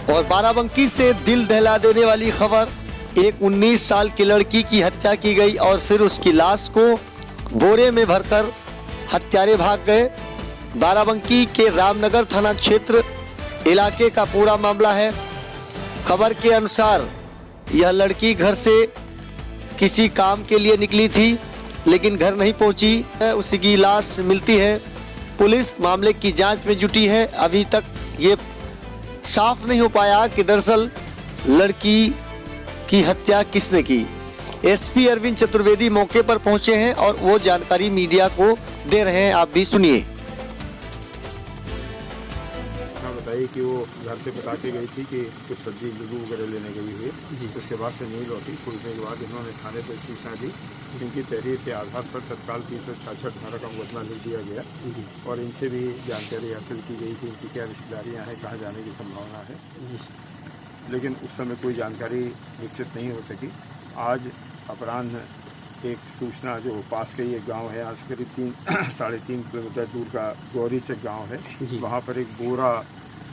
और बाराबंकी से दिल दहला देने वाली खबर, एक 19 साल की लड़की की हत्या की गई और फिर उसकी लाश को बोरे में भरकर हत्यारे भाग गए। बाराबंकी के रामनगर थाना क्षेत्र इलाके का पूरा मामला है। खबर के अनुसार यह लड़की घर से किसी काम के लिए निकली थी, लेकिन घर नहीं पहुंची। उसी की लाश मिलती है। पुलिस मामले की जांच में जुटी है। अभी तक ये साफ नहीं हो पाया कि दरअसल लड़की की हत्या किसने की। एसपी अरविंद चतुर्वेदी मौके पर पहुंचे हैं और वो जानकारी मीडिया को दे रहे हैं। आप भी सुनिए। बताइए कि वो घर से बता के गई थी कि कुछ सब्जी नींबू वगैरह लेने गई हुई। उसके बाद से नहीं लौटी। खुलने के बाद इन्होंने थाने पर सूचना दी। इनकी तहरीर के आधार पर तत्काल 366 धारा का मुकदमा लिख दिया गया और इनसे भी जानकारी हासिल की गई कि इनकी क्या रिश्तेदारियाँ हैं, कहाँ जाने की संभावना है, लेकिन उस समय कोई जानकारी विकसित नहीं हो सकी। आज अपराह्न एक सूचना जो पास के एक गांव है, यहाँ से करीब 3-3.5 किलोमीटर दूर का गौरी चक गाँव है, वहाँ पर एक बोरा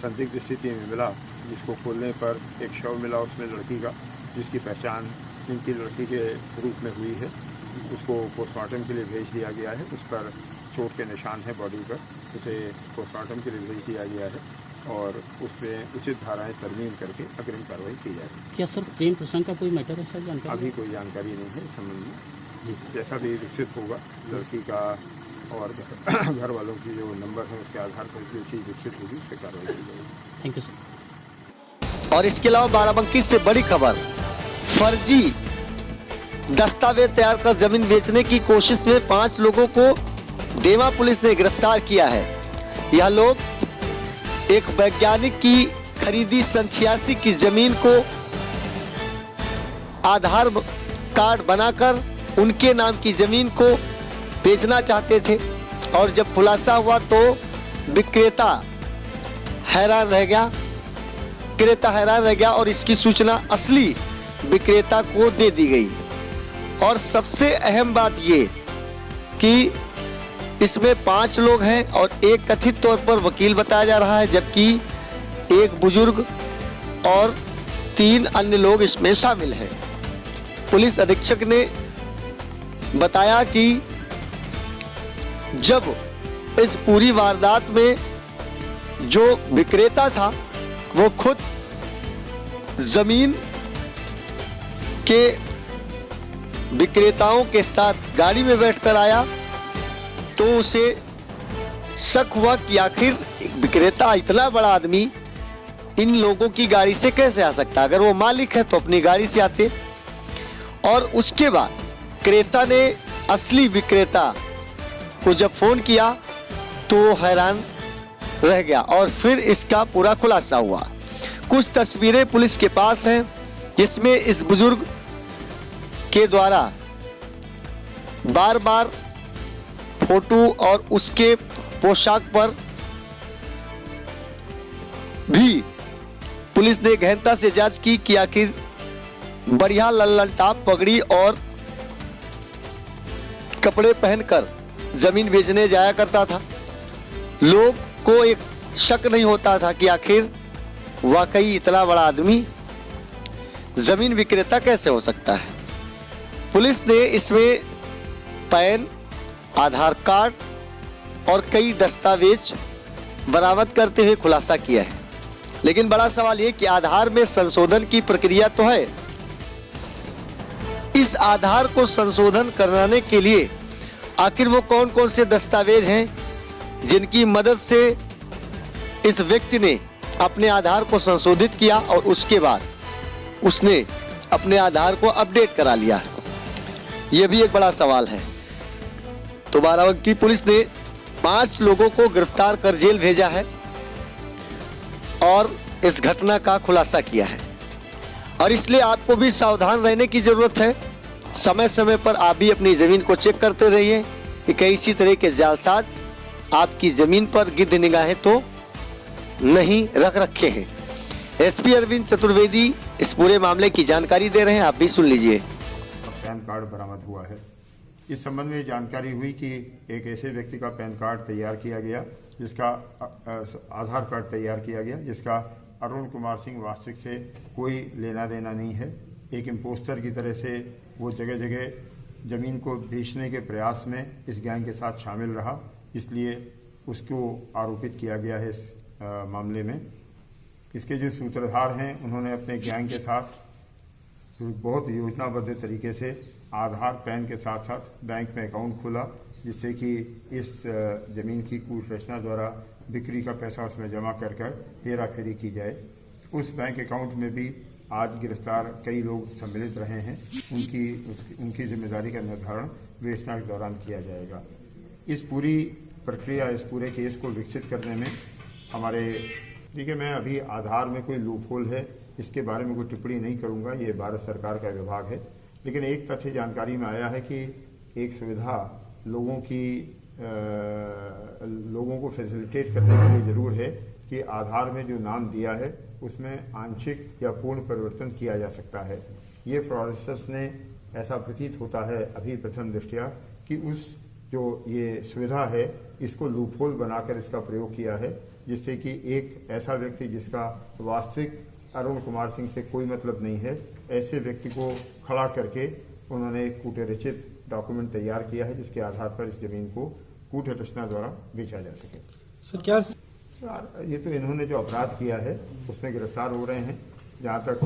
संदिग्ध स्थिति में मिला, जिसको खोलने पर एक शव मिला उसमें लड़की का, जिसकी पहचान इनकी लड़की के रूप में हुई है। उसको पोस्टमार्टम के लिए भेज दिया गया है। उस पर चोट के निशान हैं बॉडी पर, उसे पोस्टमार्टम के लिए भेज दिया गया है और उसमें उचित धाराएं तरमीम करके अग्रिम कार्रवाई की जाएगी। क्या सर प्रेम प्रसंग का कोई मैटर है सर? जानकारी अभी कोई जानकारी नहीं है इस संबंध में। जैसा भी विकसित होगा लड़की का और घर वालों की जो नंबर है उसके आधार पर जो चीज़ विकसित होगी उस पर कार्रवाई की जाएगी। Thank you sir. और इसके अलावा बाराबंकी से बड़ी खबर, फर्जी दस्तावेज तैयार कर जमीन बेचने की कोशिश में 5 लोगों को देवा पुलिस ने गिरफ्तार किया है। यह लोग एक वैज्ञानिक की खरीदी सन 86 की जमीन को आधार कार्ड बनाकर उनके नाम की जमीन को बेचना चाहते थे और जब खुलासा हुआ तो विक्रेता हैरान रह गया और इसकी सूचना असली विक्रेता को दे दी गई। और सबसे अहम बात ये कि इसमें 5 लोग हैं और एक कथित तौर पर वकील बताया जा रहा है, जबकि एक बुजुर्ग और 3 अन्य लोग इसमें शामिल हैं। पुलिस अधीक्षक ने बताया कि जब इस पूरी वारदात में जो विक्रेता था वो खुद जमीन के विक्रेताओं के साथ गाड़ी में बैठकर आया, तो उसे शक हुआ कि आखिर विक्रेता इतना बड़ा आदमी इन लोगों की गाड़ी से कैसे आ सकता। अगर वो मालिक है तो अपनी गाड़ी से आते। और उसके बाद क्रेता ने असली विक्रेता को जब फोन किया तो वो हैरान रह गया और फिर इसका पूरा खुलासा हुआ। कुछ तस्वीरें पुलिस के पास हैं जिसमें इस बुजुर्ग के द्वारा बार बार फोटो और उसके पोशाक पर भी पुलिस ने गहनता से जांच की कि आखिर बढ़िया लल्लनटाप पगड़ी और कपड़े पहनकर जमीन बेचने जाया करता था। लोग को एक शक नहीं होता था कि आखिर वाकई इतना बड़ा आदमी जमीन विक्रेता कैसे हो सकता है। पुलिस ने इसमें पैन, आधार कार्ड और कई दस्तावेज बरामद करते हुए खुलासा किया है। लेकिन बड़ा सवाल ये कि आधार में संशोधन की प्रक्रिया तो है, इस आधार को संशोधन कराने के लिए आखिर वो कौन कौन से दस्तावेज हैं जिनकी मदद से इस व्यक्ति ने अपने आधार को संशोधित किया और उसके बाद उसने अपने आधार को अपडेट करा लिया। यह भी एक बड़ा सवाल है। तो बाराबंकी पुलिस ने 5 लोगों को गिरफ्तार कर जेल भेजा है और इस घटना का खुलासा किया है। और इसलिए आपको भी सावधान रहने की जरूरत है। समय समय पर आप भी अपनी जमीन को चेक करते रहिए कि कहीं इसी तरह के जालसाज आपकी जमीन पर गिद्ध निगाहें तो नहीं रख रखे हैं। एसपी अरविंद चतुर्वेदी इस पूरे मामले की जानकारी दे रहे हैं, आप भी सुन लीजिए। पैन कार्ड बरामद हुआ है। इस संबंध में जानकारी हुई कि एक ऐसे व्यक्ति का पैन कार्ड तैयार किया गया जिसका आधार कार्ड तैयार किया गया जिसका अरुण कुमार सिंह वास्तविक से कोई लेना देना नहीं है। एक इम्पोस्टर की तरह से वो जगह जगह ज़मीन को बेचने के प्रयास में इस गैंग के साथ शामिल रहा, इसलिए उसको आरोपित किया गया है इस मामले में। इसके जो सूत्रधार हैं उन्होंने अपने गैंग के साथ बहुत योजनाबद्ध तरीके से आधार पैन के साथ साथ बैंक में अकाउंट खोला, जिससे कि इस ज़मीन की कूट रचना द्वारा बिक्री का पैसा उसमें जमा कर हेरा फेरी की जाए। उस बैंक अकाउंट में भी आज गिरफ्तार कई लोग सम्मिलित रहे हैं, उनकी जिम्मेदारी का निर्धारण विवेचना के दौरान किया जाएगा। इस पूरी प्रक्रिया, इस पूरे केस को विकसित करने में हमारे देखिए, मैं अभी आधार में कोई लूपहोल है इसके बारे में कोई टिप्पणी नहीं करूंगा, ये भारत सरकार का विभाग है। लेकिन एक तथ्य जानकारी में आया है कि एक सुविधा लोगों को फैसिलिटेट करने के लिए ज़रूर है कि आधार में जो नाम दिया है उसमें आंशिक या पूर्ण परिवर्तन किया जा सकता है। ये फ्रॉडस्टर्स ने ऐसा प्रतीत होता है अभी प्रथम दृष्टया कि उस जो ये सुविधा है इसको लूपहोल बनाकर इसका प्रयोग किया है, जिससे कि एक ऐसा व्यक्ति जिसका वास्तविक अरुण कुमार सिंह से कोई मतलब नहीं है, ऐसे व्यक्ति को खड़ा करके उन्होंने एक कूटरचित डॉक्यूमेंट तैयार किया है, जिसके आधार पर इस जमीन को कूट रचना द्वारा बेचा जा सके। सर क्या ये तो इन्होंने जो अपराध किया है उसमें गिरफ्तार हो रहे हैं। जहाँ तक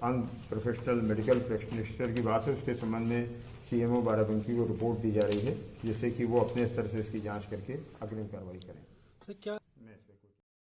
अनप्रोफेशनल मेडिकल प्रैक्टिशनर की बात है, उसके संबंध में CMO बाराबंकी को रिपोर्ट दी जा रही है, जिससे कि वो अपने स्तर से इसकी जांच करके अग्रिम कार्रवाई करें। क्या